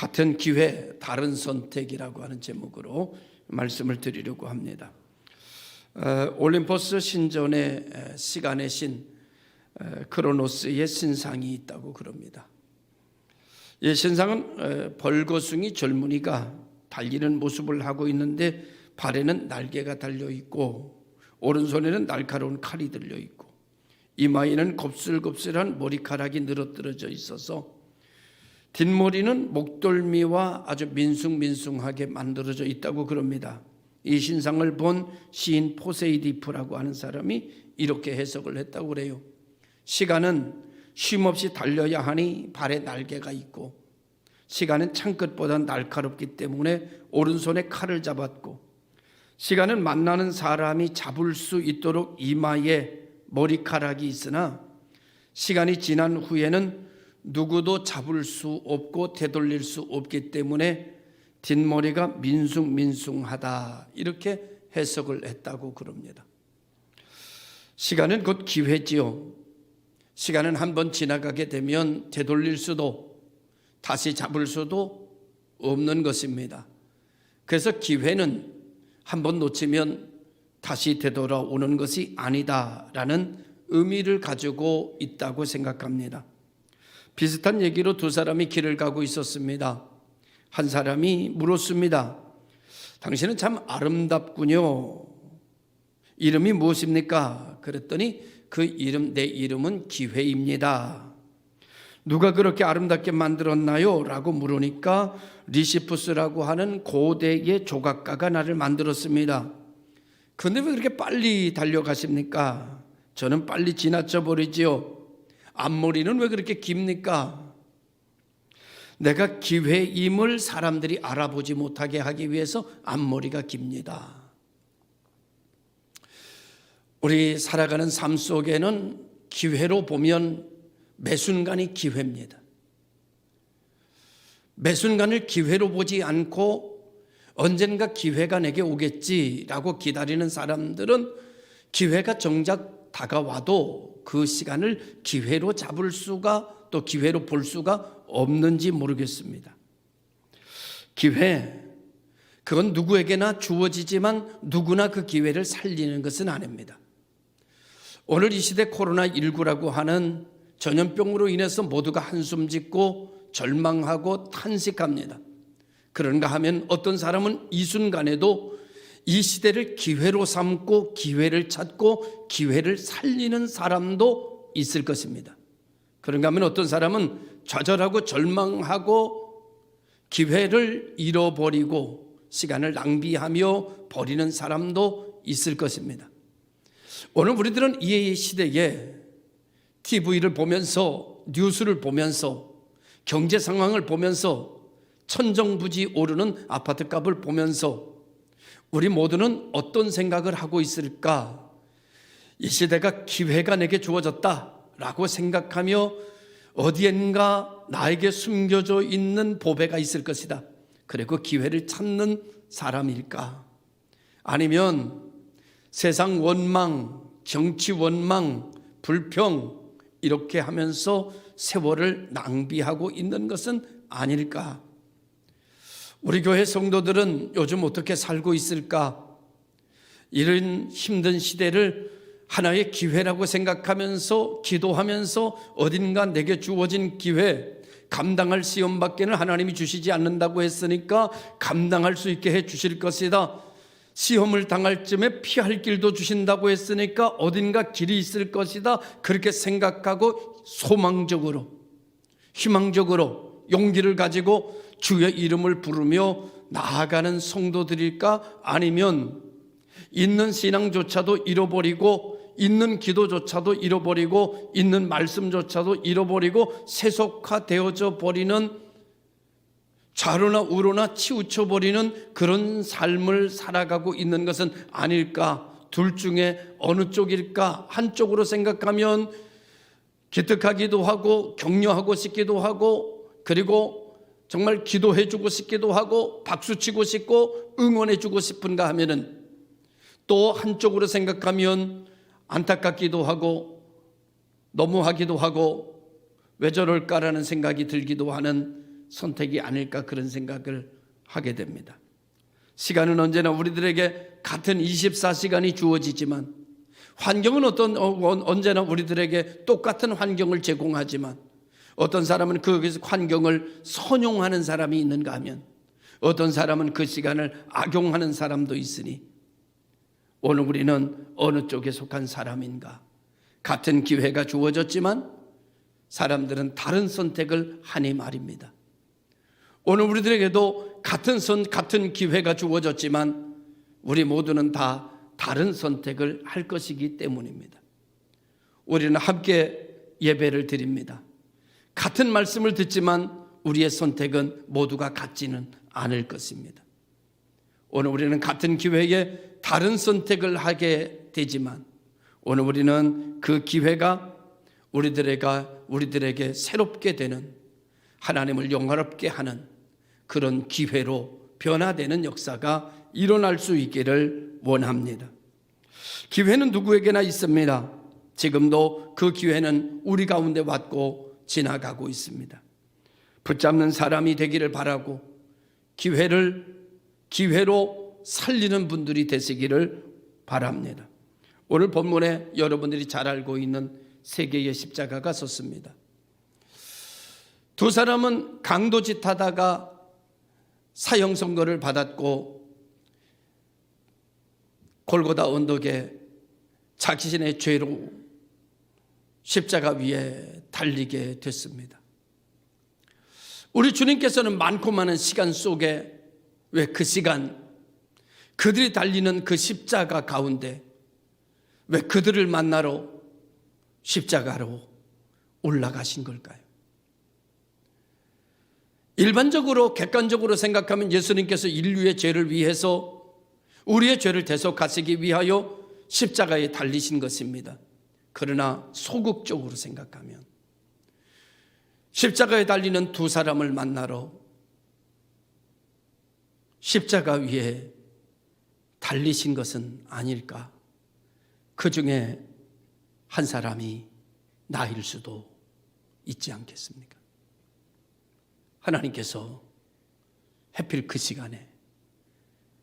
같은 기회, 다른 선택이라고 하는 제목으로 말씀을 드리려고 합니다. 올림포스 신전에 시간의 신 크로노스의 신상이 있다고 그럽니다. 이 신상은 벌거숭이 젊은이가 달리는 모습을 하고 있는데 발에는 날개가 달려있고 오른손에는 날카로운 칼이 들려있고 이마에는 곱슬곱슬한 머리카락이 늘어뜨려져 있어서 뒷머리는 목덜미와 아주 민숭민숭하게 만들어져 있다고 그럽니다. 이 신상을 본 시인 포세이디프라고 하는 사람이 이렇게 해석을 했다고 그래요. 시간은 쉼없이 달려야 하니 발에 날개가 있고 시간은 창끝보다 날카롭기 때문에 오른손에 칼을 잡았고 시간은 만나는 사람이 잡을 수 있도록 이마에 머리카락이 있으나 시간이 지난 후에는 누구도 잡을 수 없고 되돌릴 수 없기 때문에 뒷머리가 민숭민숭하다 이렇게 해석을 했다고 그럽니다. 시간은 곧 기회지요. 시간은 한번 지나가게 되면 되돌릴 수도 다시 잡을 수도 없는 것입니다. 그래서 기회는 한번 놓치면 다시 되돌아오는 것이 아니다라는 의미를 가지고 있다고 생각합니다. 비슷한 얘기로 두 사람이 길을 가고 있었습니다. 한 사람이 물었습니다. 당신은 참 아름답군요. 이름이 무엇입니까? 그랬더니 내 이름은 기회입니다. 누가 그렇게 아름답게 만들었나요? 라고 물으니까 리시푸스라고 하는 고대의 조각가가 나를 만들었습니다. 그런데 왜 그렇게 빨리 달려가십니까? 저는 빨리 지나쳐 버리지요. 앞머리는 왜 그렇게 깁니까? 내가 기회임을 사람들이 알아보지 못하게 하기 위해서 앞머리가 깁니다. 우리 살아가는 삶 속에는 기회로 보면 매 순간이 기회입니다. 매 순간을 기회로 보지 않고 언젠가 기회가 내게 오겠지라고 기다리는 사람들은 기회가 정작 다가와도 그 시간을 기회로 잡을 수가 또 기회로 볼 수가 없는지 모르겠습니다. 기회, 그건 누구에게나 주어지지만 누구나 그 기회를 살리는 것은 아닙니다. 오늘 이 시대 코로나19라고 하는 전염병으로 인해서 모두가 한숨 짓고 절망하고 탄식합니다. 그런가 하면 어떤 사람은 이 순간에도 이 시대를 기회로 삼고 기회를 찾고 기회를 살리는 사람도 있을 것입니다. 그런가 하면 어떤 사람은 좌절하고 절망하고 기회를 잃어버리고 시간을 낭비하며 버리는 사람도 있을 것입니다. 오늘 우리들은 이 시대에 TV를 보면서 뉴스를 보면서 경제 상황을 보면서 천정부지 오르는 아파트 값을 보면서 우리 모두는 어떤 생각을 하고 있을까? 이 시대가 기회가 내게 주어졌다라고 생각하며 어디엔가 나에게 숨겨져 있는 보배가 있을 것이다. 그리고 기회를 찾는 사람일까? 아니면 세상 원망, 정치 원망, 불평 이렇게 하면서 세월을 낭비하고 있는 것은 아닐까? 우리 교회 성도들은 요즘 어떻게 살고 있을까? 이런 힘든 시대를 하나의 기회라고 생각하면서 기도하면서 어딘가 내게 주어진 기회, 감당할 시험밖에는 하나님이 주시지 않는다고 했으니까 감당할 수 있게 해 주실 것이다. 시험을 당할 쯤에 피할 길도 주신다고 했으니까 어딘가 길이 있을 것이다. 그렇게 생각하고 소망적으로, 희망적으로 용기를 가지고 주의 이름을 부르며 나아가는 성도들일까? 아니면 있는 신앙조차도 잃어버리고 있는 기도조차도 잃어버리고 있는 말씀조차도 잃어버리고 세속화되어져 버리는 좌로나 우로나 치우쳐 버리는 그런 삶을 살아가고 있는 것은 아닐까? 둘 중에 어느 쪽일까? 한쪽으로 생각하면 기특하기도 하고 격려하고 싶기도 하고 그리고 정말 기도해주고 싶기도 하고 박수치고 싶고 응원해주고 싶은가 하면은 또 한쪽으로 생각하면 안타깝기도 하고 너무하기도 하고 왜 저럴까라는 생각이 들기도 하는 선택이 아닐까 그런 생각을 하게 됩니다. 시간은 언제나 우리들에게 같은 24시간이 주어지지만 환경은 언제나 우리들에게 똑같은 환경을 제공하지만 어떤 사람은 그 환경을 선용하는 사람이 있는가 하면 어떤 사람은 그 시간을 악용하는 사람도 있으니 오늘 우리는 어느 쪽에 속한 사람인가? 같은 기회가 주어졌지만 사람들은 다른 선택을 하니 말입니다. 오늘 우리들에게도 같은 기회가 주어졌지만 우리 모두는 다 다른 선택을 할 것이기 때문입니다. 우리는 함께 예배를 드립니다. 같은 말씀을 듣지만 우리의 선택은 모두가 같지는 않을 것입니다. 오늘 우리는 같은 기회에 다른 선택을 하게 되지만 오늘 우리는 그 기회가 우리들에게 새롭게 되는 하나님을 영화롭게 하는 그런 기회로 변화되는 역사가 일어날 수 있기를 원합니다. 기회는 누구에게나 있습니다. 지금도 그 기회는 우리 가운데 왔고 지나가고 있습니다. 붙잡는 사람이 되기를 바라고 기회로 살리는 분들이 되시기를 바랍니다. 오늘 본문에 여러분들이 잘 알고 있는 세 개의 십자가가 섰습니다. 두 사람은 강도짓 하다가 사형 선고를 받았고 골고다 언덕에 자신의 죄로 십자가 위에 달리게 됐습니다. 우리 주님께서는 많고 많은 시간 속에 왜 그 시간 그들이 달리는 그 십자가 가운데 왜 그들을 만나러 십자가로 올라가신 걸까요? 일반적으로 객관적으로 생각하면 예수님께서 인류의 죄를 위해서 우리의 죄를 대속하시기 위하여 십자가에 달리신 것입니다. 그러나 소극적으로 생각하면 십자가에 달리는 두 사람을 만나러 십자가 위에 달리신 것은 아닐까? 그 중에 한 사람이 나일 수도 있지 않겠습니까? 하나님께서 하필 그 시간에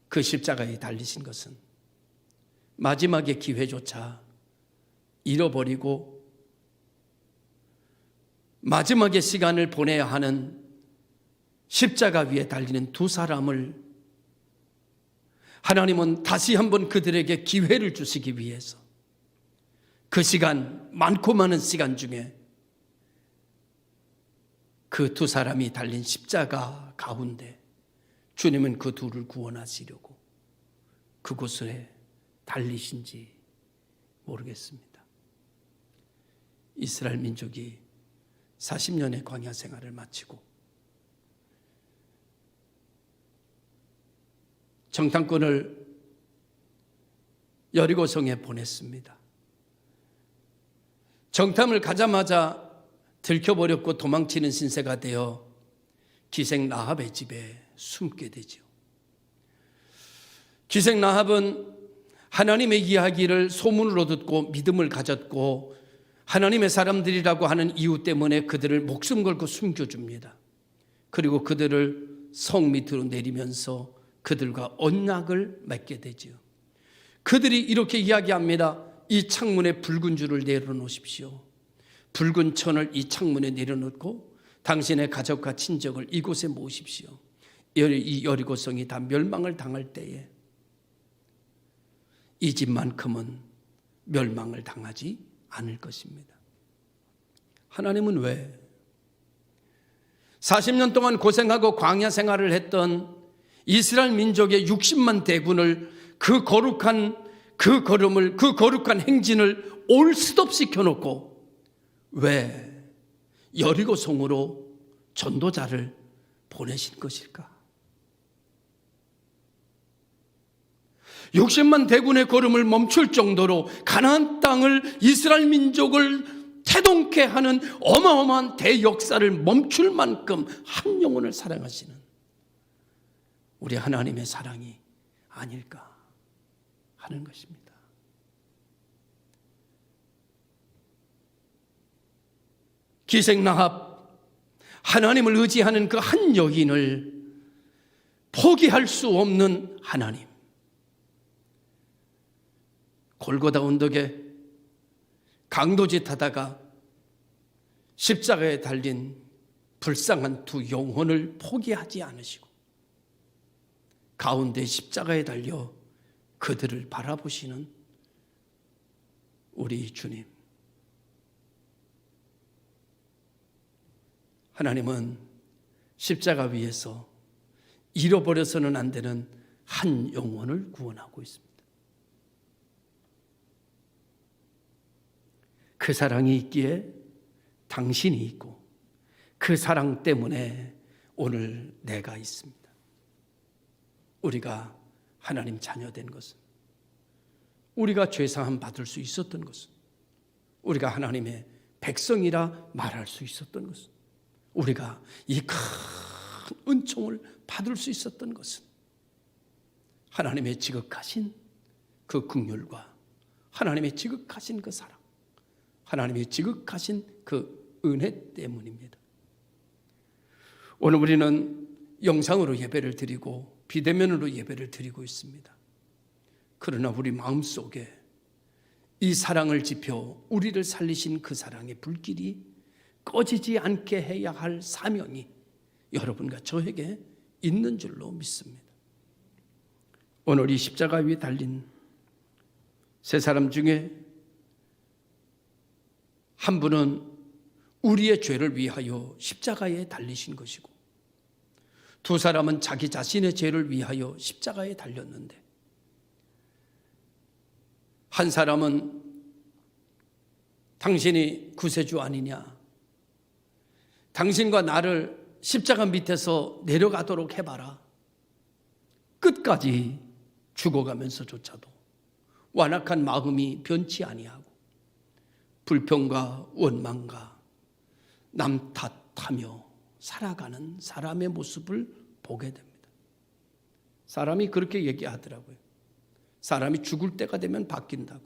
그 십자가에 달리신 것은 마지막의 기회조차 잃어버리고 마지막의 시간을 보내야 하는 십자가 위에 달리는 두 사람을 하나님은 다시 한번 그들에게 기회를 주시기 위해서 그 시간, 많고 많은 시간 중에 그 두 사람이 달린 십자가 가운데 주님은 그 둘을 구원하시려고 그곳에 달리신지 모르겠습니다. 이스라엘 민족이 40년의 광야 생활을 마치고 정탐꾼을 여리고성에 보냈습니다. 정탐을 가자마자 들켜버렸고 도망치는 신세가 되어 기생 라합의 집에 숨게 되죠. 기생 라합은 하나님의 이야기를 소문으로 듣고 믿음을 가졌고 하나님의 사람들이라고 하는 이유 때문에 그들을 목숨 걸고 숨겨줍니다. 그리고 그들을 성 밑으로 내리면서 그들과 언약을 맺게 되죠. 그들이 이렇게 이야기합니다. 이 창문에 붉은 줄을 내려놓으십시오. 붉은 천을 이 창문에 내려놓고 당신의 가족과 친족을 이곳에 모으십시오. 이 여리고성이 다 멸망을 당할 때에 이 집만큼은 멸망을 당하지 않을 것입니다. 하나님은 왜 40년 동안 고생하고 광야 생활을 했던 이스라엘 민족의 60만 대군을 그 거룩한 그 걸음을, 그 거룩한 행진을 올 수도 없이 켜놓고 왜 여리고성으로 전도자를 보내신 것일까? 60만 대군의 걸음을 멈출 정도로 가나안 땅을 이스라엘 민족을 태동케 하는 어마어마한 대역사를 멈출 만큼 한 영혼을 사랑하시는 우리 하나님의 사랑이 아닐까 하는 것입니다. 기생 라합, 하나님을 의지하는 그 한 여인을 포기할 수 없는 하나님. 골고다 언덕에 강도짓 하다가 십자가에 달린 불쌍한 두 영혼을 포기하지 않으시고 가운데 십자가에 달려 그들을 바라보시는 우리 주님. 하나님은 십자가 위에서 잃어버려서는 안 되는 한 영혼을 구원하고 있습니다. 그 사랑이 있기에 당신이 있고 그 사랑 때문에 오늘 내가 있습니다. 우리가 하나님 자녀된 것은, 우리가 죄사함 받을 수 있었던 것은, 우리가 하나님의 백성이라 말할 수 있었던 것은, 우리가 이 큰 은총을 받을 수 있었던 것은 하나님의 지극하신 그 긍휼과 하나님의 지극하신 그 사랑, 하나님의 지극하신 그 은혜 때문입니다. 오늘 우리는 영상으로 예배를 드리고 비대면으로 예배를 드리고 있습니다. 그러나 우리 마음속에 이 사랑을 지펴 우리를 살리신 그 사랑의 불길이 꺼지지 않게 해야 할 사명이 여러분과 저에게 있는 줄로 믿습니다. 오늘 이 십자가 위에 달린 세 사람 중에 한 분은 우리의 죄를 위하여 십자가에 달리신 것이고, 두 사람은 자기 자신의 죄를 위하여 십자가에 달렸는데, 한 사람은 당신이 구세주 아니냐, 당신과 나를 십자가 밑에서 내려가도록 해봐라. 끝까지 죽어가면서조차도 완악한 마음이 변치 아니하고 불평과 원망과 남 탓하며 살아가는 사람의 모습을 보게 됩니다. 사람이 그렇게 얘기하더라고요. 사람이 죽을 때가 되면 바뀐다고.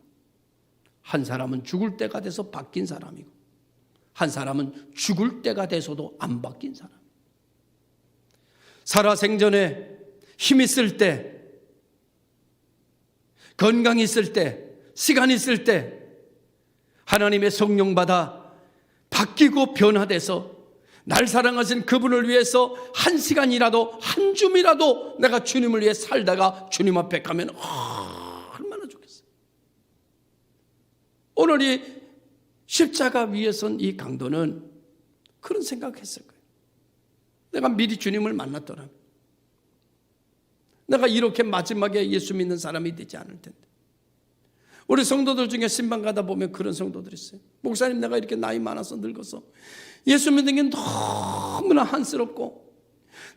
한 사람은 죽을 때가 돼서 바뀐 사람이고, 한 사람은 죽을 때가 돼서도 안 바뀐 사람. 살아생전에 힘 있을 때, 건강 있을 때, 시간 있을 때 하나님의 성령 받아 바뀌고 변화돼서 날 사랑하신 그분을 위해서 한 시간이라도, 한 줌이라도 내가 주님을 위해 살다가 주님 앞에 가면 얼마나 좋겠어요. 오늘 이 십자가 위에 선 이 강도는 그런 생각했을 거예요. 내가 미리 주님을 만났더라면 내가 이렇게 마지막에 예수 믿는 사람이 되지 않을 텐데. 우리 성도들 중에 신방 가다 보면 그런 성도들이 있어요. 목사님, 내가 이렇게 나이 많아서 늙어서 예수 믿는 게 너무나 한스럽고,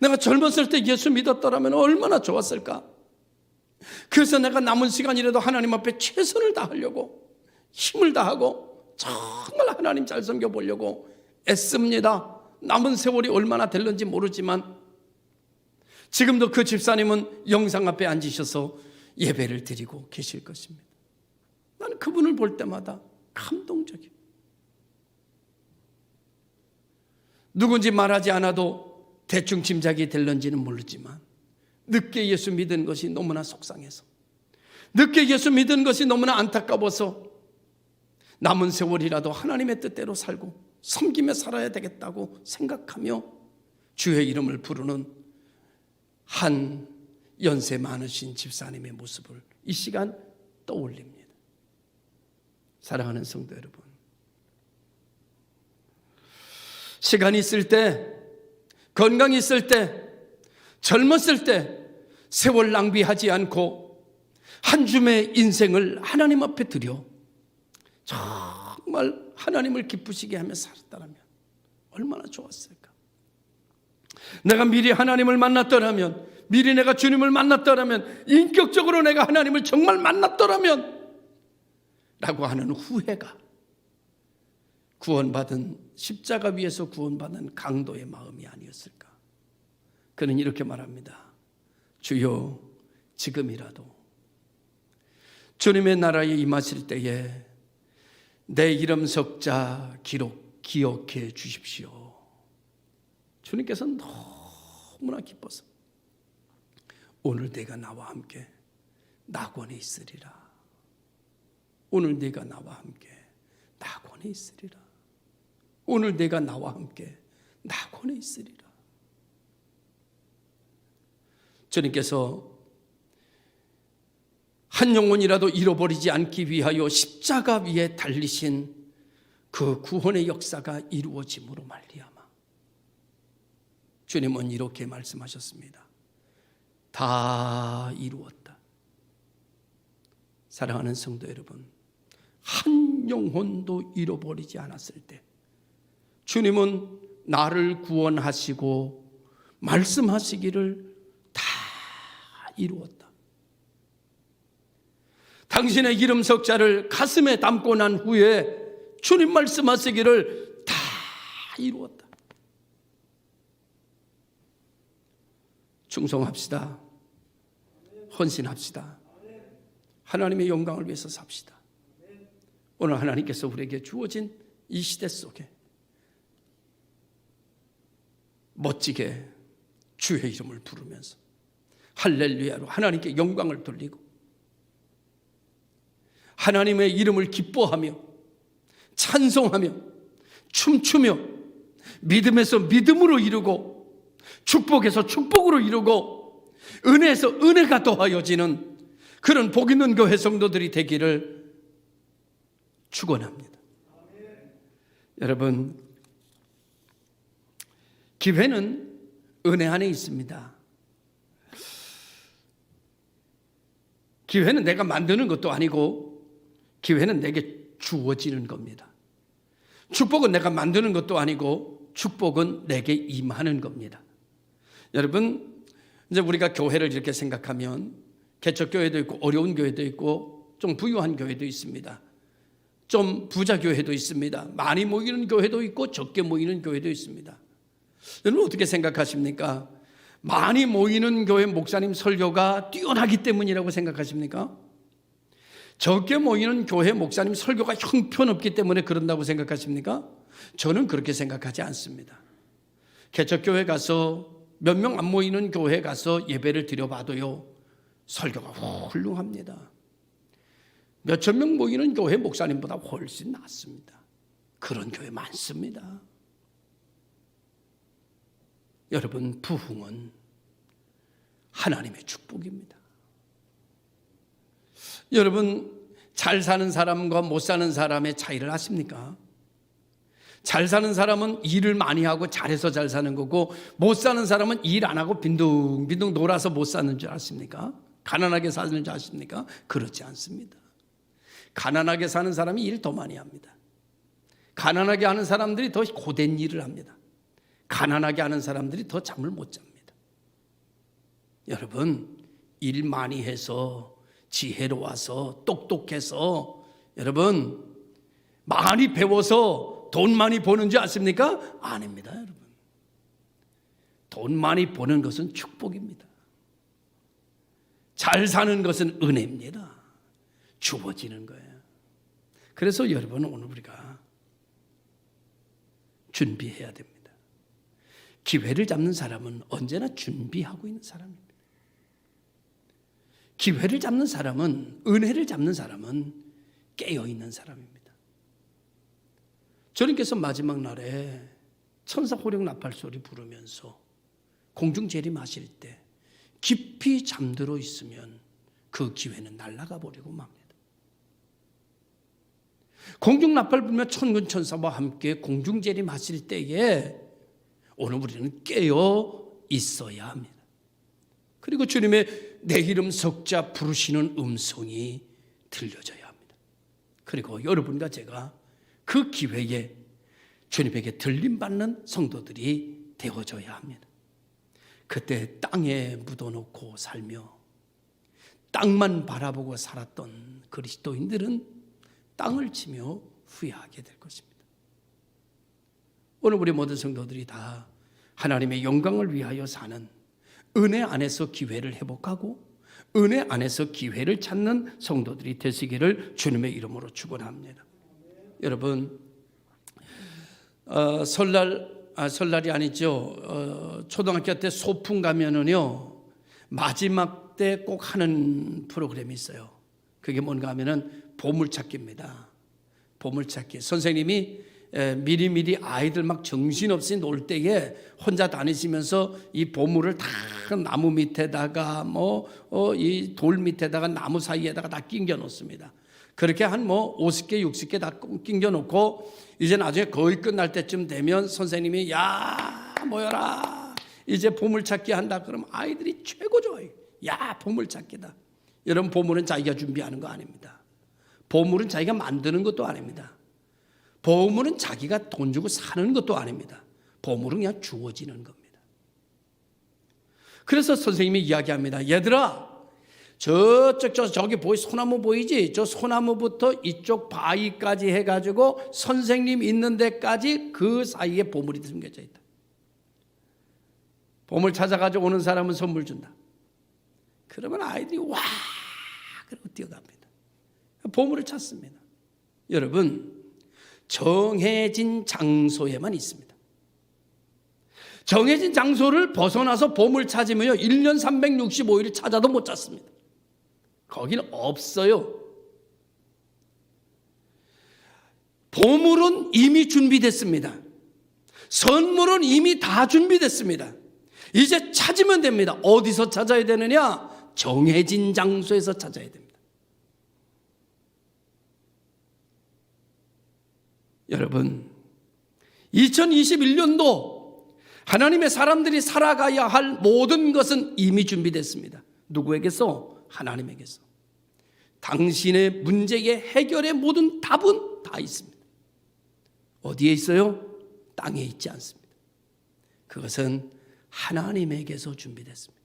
내가 젊었을 때 예수 믿었더라면 얼마나 좋았을까. 그래서 내가 남은 시간이라도 하나님 앞에 최선을 다하려고, 힘을 다하고 정말 하나님 잘 섬겨보려고 애씁니다. 남은 세월이 얼마나 될는지 모르지만 지금도 그 집사님은 영상 앞에 앉으셔서 예배를 드리고 계실 것입니다. 나는 그분을 볼 때마다 감동적이에요. 누군지 말하지 않아도 대충 짐작이 될는지는 모르지만 늦게 예수 믿은 것이 너무나 속상해서, 늦게 예수 믿은 것이 너무나 안타까워서 남은 세월이라도 하나님의 뜻대로 살고 섬기며 살아야 되겠다고 생각하며 주의 이름을 부르는 한 연세 많으신 집사님의 모습을 이 시간 떠올립니다. 사랑하는 성도 여러분, 시간이 있을 때, 건강이 있을 때, 젊었을 때 세월 낭비하지 않고 한 줌의 인생을 하나님 앞에 드려 정말 하나님을 기쁘시게 하며 살았다면 얼마나 좋았을까. 내가 미리 하나님을 만났더라면, 미리 내가 주님을 만났더라면, 인격적으로 내가 하나님을 정말 만났더라면 라고 하는 후회가 구원받은, 십자가 위에서 구원받은 강도의 마음이 아니었을까. 그는 이렇게 말합니다. 주여, 지금이라도 주님의 나라에 임하실 때에 내 이름 석자 기억해 주십시오. 주님께서 너무나 기뻐서 오늘 내가 나와 함께 낙원에 있으리라. 오늘 내가 나와 함께 낙원에 있으리라. 오늘 내가 나와 함께 낙원에 있으리라. 주님께서 한 영혼이라도 잃어버리지 않기 위하여 십자가 위에 달리신 그 구원의 역사가 이루어짐으로 말미암아 주님은 이렇게 말씀하셨습니다. 다 이루었다. 사랑하는 성도 여러분, 한 영혼도 잃어버리지 않았을 때 주님은 나를 구원하시고 말씀하시기를 다 이루었다. 당신의 기름 석자를 가슴에 담고 난 후에 주님 말씀하시기를 다 이루었다. 충성합시다. 헌신합시다. 하나님의 영광을 위해서 삽시다. 오늘 하나님께서 우리에게 주어진 이 시대 속에 멋지게 주의 이름을 부르면서 할렐루야로 하나님께 영광을 돌리고 하나님의 이름을 기뻐하며 찬송하며 춤추며 믿음에서 믿음으로 이루고 축복에서 축복으로 이루고 은혜에서 은혜가 더하여지는 그런 복 있는 교회 성도들이 되기를 축원합니다. 여러분, 기회는 은혜 안에 있습니다. 기회는 내가 만드는 것도 아니고 기회는 내게 주어지는 겁니다. 축복은 내가 만드는 것도 아니고 축복은 내게 임하는 겁니다. 여러분, 이제 우리가 교회를 이렇게 생각하면 개척교회도 있고 어려운 교회도 있고 좀 부유한 교회도 있습니다. 좀 부자 교회도 있습니다. 많이 모이는 교회도 있고 적게 모이는 교회도 있습니다. 여러분 어떻게 생각하십니까? 많이 모이는 교회 목사님 설교가 뛰어나기 때문이라고 생각하십니까? 적게 모이는 교회 목사님 설교가 형편없기 때문에 그런다고 생각하십니까? 저는 그렇게 생각하지 않습니다. 개척교회 가서 몇 명 안 모이는 교회 가서 예배를 드려봐도요, 설교가 훌륭합니다. 몇천 명 모이는 교회 목사님보다 훨씬 낫습니다. 그런 교회 많습니다. 여러분, 부흥은 하나님의 축복입니다. 여러분, 잘 사는 사람과 못 사는 사람의 차이를 아십니까? 잘 사는 사람은 일을 많이 하고 잘해서 잘 사는 거고, 못 사는 사람은 일 안 하고 빈둥빈둥 놀아서 못 사는 줄 아십니까? 가난하게 사는 줄 아십니까? 그렇지 않습니다. 가난하게 사는 사람이 일 더 많이 합니다. 가난하게 하는 사람들이 더 고된 일을 합니다. 가난하게 하는 사람들이 더 잠을 못 잡니다. 여러분, 일 많이 해서 지혜로워서 똑똑해서 여러분 많이 배워서 돈 많이 버는 줄 아십니까? 아닙니다. 여러분, 돈 많이 버는 것은 축복입니다. 잘 사는 것은 은혜입니다. 주어지는 거예요. 그래서 여러분, 오늘 우리가 준비해야 됩니다. 기회를 잡는 사람은 언제나 준비하고 있는 사람입니다. 기회를 잡는 사람은, 은혜를 잡는 사람은 깨어있는 사람입니다. 주님께서 마지막 날에 천사 호령 나팔 소리 부르면서 공중 재림하실 때 깊이 잠들어 있으면 그 기회는 날아가 버리고 맙니다. 공중 나팔 불며 천군 천사와 함께 공중 재림하실 때에 오늘 우리는 깨어 있어야 합니다. 그리고 주님의 내 이름 석자 부르시는 음성이 들려져야 합니다. 그리고 여러분과 제가 그 기회에 주님에게 들림받는 성도들이 되어져야 합니다. 그때 땅에 묻어놓고 살며 땅만 바라보고 살았던 그리스도인들은 땅을 치며 후회하게 될 것입니다. 오늘 우리 모든 성도들이 다 하나님의 영광을 위하여 사는, 은혜 안에서 기회를 회복하고 은혜 안에서 기회를 찾는 성도들이 되시기를 주님의 이름으로 축원합니다. 여러분, 설날 설날이 아니죠. 초등학교 때 소풍 가면은요, 마지막 때 꼭 하는 프로그램이 있어요. 그게 뭔가 하면은 보물찾기입니다. 보물찾기. 선생님이 미리미리 아이들 막 정신없이 놀 때에 혼자 다니시면서 이 보물을 다 나무 밑에다가 이 돌 밑에다가 나무 사이에다가 다 끼겨 놓습니다. 그렇게 한 50개, 60개 다 끼겨 놓고 이제 나중에 거의 끝날 때쯤 되면 선생님이 야, 모여라. 이제 보물찾기 한다. 그러면 아이들이 최고 좋아요. 야, 보물찾기다. 여러분, 보물은 자기가 준비하는 거 아닙니다. 보물은 자기가 만드는 것도 아닙니다. 보물은 자기가 돈 주고 사는 것도 아닙니다. 보물은 그냥 주어지는 겁니다. 그래서 선생님이 이야기합니다. 얘들아, 저기 소나무 보이지? 저 소나무부터 이쪽 바위까지 해가지고 선생님 있는 데까지 그 사이에 보물이 숨겨져 있다. 보물 찾아가지고 오는 사람은 선물 준다. 그러면 아이들이 와! 그러고 뛰어갑니다. 보물을 찾습니다. 여러분, 정해진 장소에만 있습니다. 정해진 장소를 벗어나서 보물 찾으면요, 1년 365일 찾아도 못 찾습니다. 거기는 없어요. 보물은 이미 준비됐습니다. 선물은 이미 다 준비됐습니다. 이제 찾으면 됩니다. 어디서 찾아야 되느냐? 정해진 장소에서 찾아야 됩니다. 여러분, 2021년도 하나님의 사람들이 살아가야 할 모든 것은 이미 준비됐습니다. 누구에게서? 하나님에게서. 당신의 문제의 해결의 모든 답은 다 있습니다. 어디에 있어요? 땅에 있지 않습니다. 그것은 하나님에게서 준비됐습니다.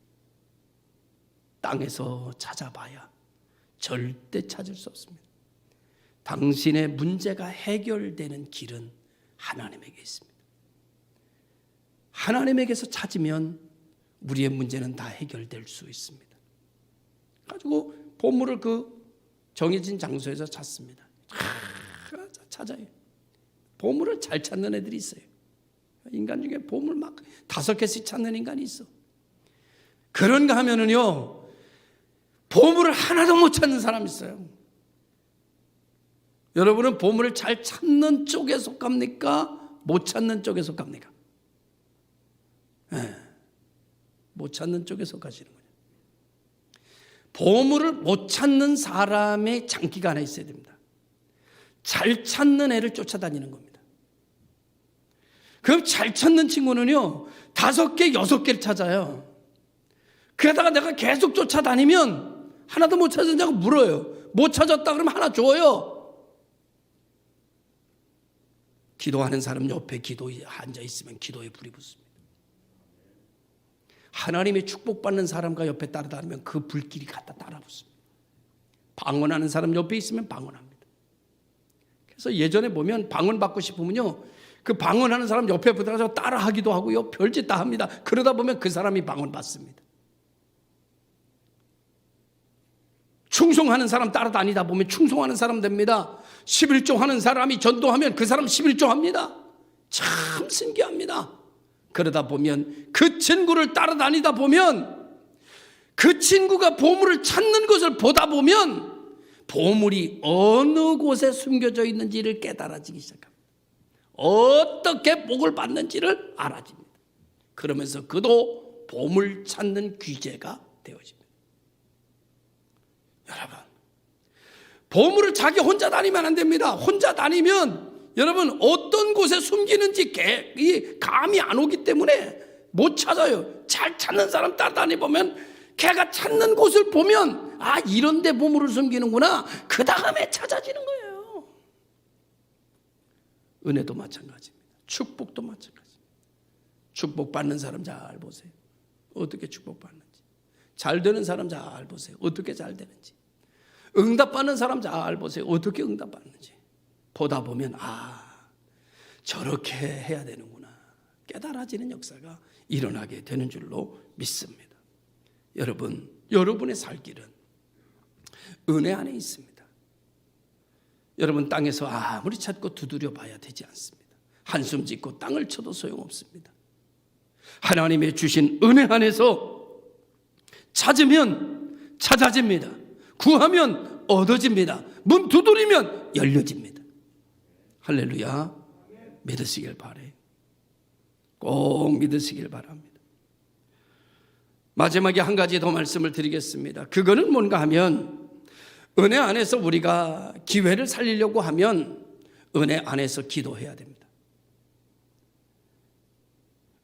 땅에서 찾아봐야 절대 찾을 수 없습니다. 당신의 문제가 해결되는 길은 하나님에게 있습니다. 하나님에게서 찾으면 우리의 문제는 다 해결될 수 있습니다. 가지고 보물을 그 정해진 장소에서 찾습니다. 찾아요. 보물을 잘 찾는 애들이 있어요. 인간 중에 보물 막 5개씩 찾는 인간이 있어. 그런가 하면은요, 보물을 하나도 못 찾는 사람이 있어요. 여러분은 보물을 잘 찾는 쪽에 속합니까? 못 찾는 쪽에 속합니까? 네, 못 찾는 쪽에 속하시는 거예요. 보물을 못 찾는 사람의 장기가 하나 있어야 됩니다. 잘 찾는 애를 쫓아다니는 겁니다. 그럼 잘 찾는 친구는요, 5개, 6개를 찾아요. 그러다가 내가 계속 쫓아다니면 하나도 못 찾았냐고 물어요. 못 찾았다 그러면 하나 줘요. 기도하는 사람 옆에 기도에 앉아있으면 기도에 불이 붙습니다. 하나님의 축복받는 사람과 옆에 따라다니면 그 불길이 갖다 따라붙습니다. 방언하는 사람 옆에 있으면 방언합니다. 그래서 예전에 보면 방언 받고 싶으면요, 그 방언하는 사람 옆에 붙어서 따라하기도 하고요, 별짓 다 합니다. 그러다 보면 그 사람이 방언 받습니다. 충성하는 사람 따라다니다 보면 충성하는 사람 됩니다. 11조 하는 사람이 전도하면 그 사람 11조 합니다. 참 신기합니다. 그러다 보면 그 친구를 따라다니다 보면 그 친구가 보물을 찾는 것을 보다 보면 보물이 어느 곳에 숨겨져 있는지를 깨달아지기 시작합니다. 어떻게 복을 받는지를 알아집니다. 그러면서 그도 보물 찾는 귀재가 되어집니다. 여러분, 보물을 자기 혼자 다니면 안 됩니다. 혼자 다니면 여러분 어떤 곳에 숨기는지 감이 안 오기 때문에 못 찾아요. 잘 찾는 사람 따라다니보면 걔가 찾는 곳을 보면 아, 이런 데 보물을 숨기는구나. 그 다음에 찾아지는 거예요. 은혜도 마찬가지입니다. 축복도 마찬가지입니다. 축복받는 사람 잘 보세요. 어떻게 축복받는지. 잘 되는 사람 잘 보세요. 어떻게 잘 되는지. 응답받는 사람 잘 보세요. 어떻게 응답받는지. 보다 보면 아, 저렇게 해야 되는구나. 깨달아지는 역사가 일어나게 되는 줄로 믿습니다. 여러분, 여러분의 살 길은 은혜 안에 있습니다. 여러분 땅에서 아무리 찾고 두드려 봐야 되지 않습니다. 한숨 짓고 땅을 쳐도 소용없습니다. 하나님의 주신 은혜 안에서 찾으면 찾아집니다. 구하면 얻어집니다. 문 두드리면 열려집니다. 할렐루야. 믿으시길 바라요. 꼭 믿으시길 바랍니다. 마지막에 한 가지 더 말씀을 드리겠습니다. 그거는 뭔가 하면 은혜 안에서 우리가 기회를 살리려고 하면 은혜 안에서 기도해야 됩니다.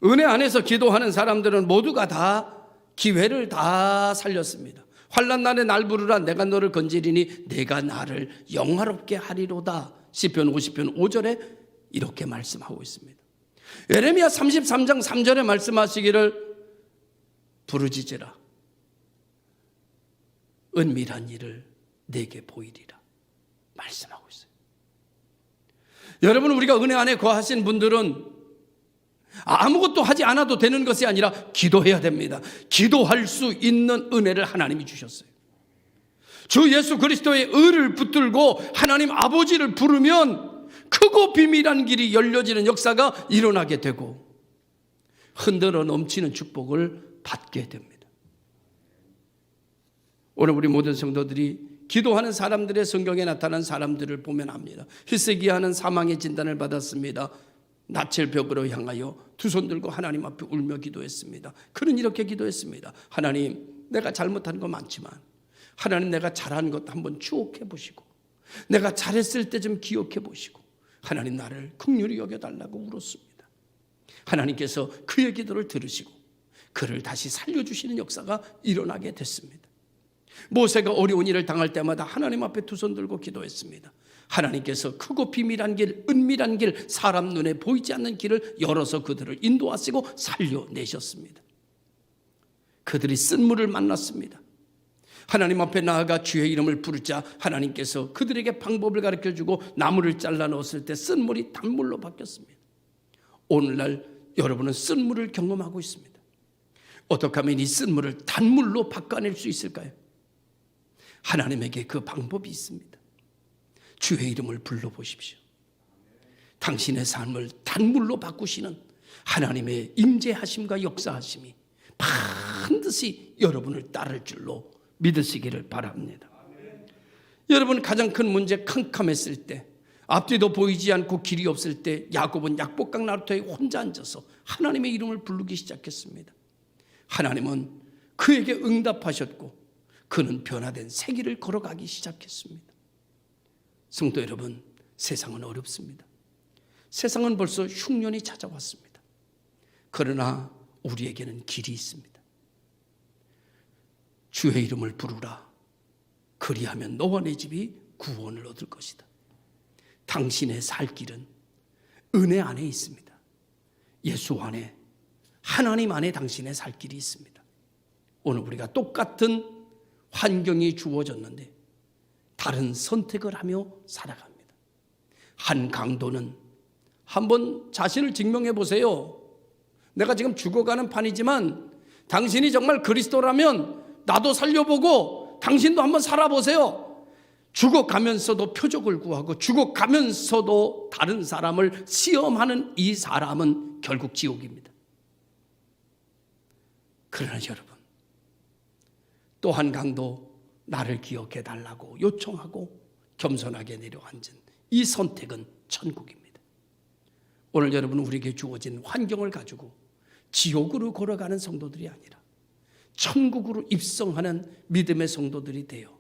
은혜 안에서 기도하는 사람들은 모두가 다 기회를 다 살렸습니다. 환난 날에 날 부르라 내가 너를 건지리니 내가 나를 영화롭게 하리로다. 시편 50편 5절에 이렇게 말씀하고 있습니다. 예레미야 33장 3절에 말씀하시기를 부르짖으라 은밀한 일을 내게 보이리라 말씀하고 있어요. 여러분, 우리가 은혜 안에 거하신 분들은 아무것도 하지 않아도 되는 것이 아니라 기도해야 됩니다. 기도할 수 있는 은혜를 하나님이 주셨어요. 주 예수 그리스도의 의를 붙들고 하나님 아버지를 부르면 크고 비밀한 길이 열려지는 역사가 일어나게 되고 흔들어 넘치는 축복을 받게 됩니다. 오늘 우리 모든 성도들이 기도하는 사람들의 성경에 나타난 사람들을 보면 압니다. 히스기야는 사망의 진단을 받았습니다. 낯을 벽으로 향하여 두 손 들고 하나님 앞에 울며 기도했습니다. 그는 이렇게 기도했습니다. 하나님, 내가 잘못한 거 많지만 하나님, 내가 잘한 것 한번 추억해 보시고 내가 잘했을 때 좀 기억해 보시고 하나님, 나를 긍휼히 여겨달라고 울었습니다. 하나님께서 그의 기도를 들으시고 그를 다시 살려주시는 역사가 일어나게 됐습니다. 모세가 어려운 일을 당할 때마다 하나님 앞에 두 손 들고 기도했습니다. 하나님께서 크고 비밀한 길, 은밀한 길, 사람 눈에 보이지 않는 길을 열어서 그들을 인도하시고 살려내셨습니다. 그들이 쓴물을 만났습니다. 하나님 앞에 나아가 주의 이름을 부르자 하나님께서 그들에게 방법을 가르쳐주고 나무를 잘라 넣었을 때 쓴물이 단물로 바뀌었습니다. 오늘날 여러분은 쓴물을 경험하고 있습니다. 어떻게 하면 이 쓴물을 단물로 바꿔낼 수 있을까요? 하나님에게 그 방법이 있습니다. 주의 이름을 불러보십시오. 당신의 삶을 단물로 바꾸시는 하나님의 임재하심과 역사하심이 반드시 여러분을 따를 줄로 믿으시기를 바랍니다. 여러분, 가장 큰 문제, 캄캄했을 때, 앞뒤도 보이지 않고 길이 없을 때 야곱은 약복강 나루터에 혼자 앉아서 하나님의 이름을 부르기 시작했습니다. 하나님은 그에게 응답하셨고 그는 변화된 새 길을 걸어가기 시작했습니다. 성도 여러분, 세상은 어렵습니다. 세상은 벌써 흉년이 찾아왔습니다. 그러나 우리에게는 길이 있습니다. 주의 이름을 부르라. 그리하면 너와 내 집이 구원을 얻을 것이다. 당신의 살 길은 은혜 안에 있습니다. 예수 안에, 하나님 안에 당신의 살 길이 있습니다. 오늘 우리가 똑같은 환경이 주어졌는데 다른 선택을 하며 살아갑니다. 한 강도는 한번 자신을 증명해 보세요. 내가 지금 죽어가는 판이지만 당신이 정말 그리스도라면 나도 살려보고 당신도 한번 살아보세요. 죽어가면서도 표적을 구하고 죽어가면서도 다른 사람을 시험하는 이 사람은 결국 지옥입니다. 그러나 여러분, 또 한 강도 나를 기억해 달라고 요청하고 겸손하게 내려앉은 이 선택은 천국입니다. 오늘 여러분, 우리에게 주어진 환경을 가지고 지옥으로 걸어가는 성도들이 아니라 천국으로 입성하는 믿음의 성도들이 되어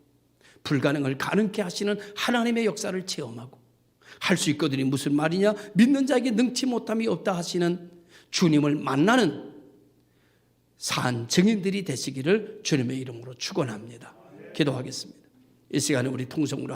불가능을 가능케 하시는 하나님의 역사를 체험하고 할 수 있거든요. 무슨 말이냐? 믿는 자에게 능치 못함이 없다 하시는 주님을 만나는 산 증인들이 되시기를 주님의 이름으로 축원합니다. 기도하겠습니다. 이 시간에 우리 통성으로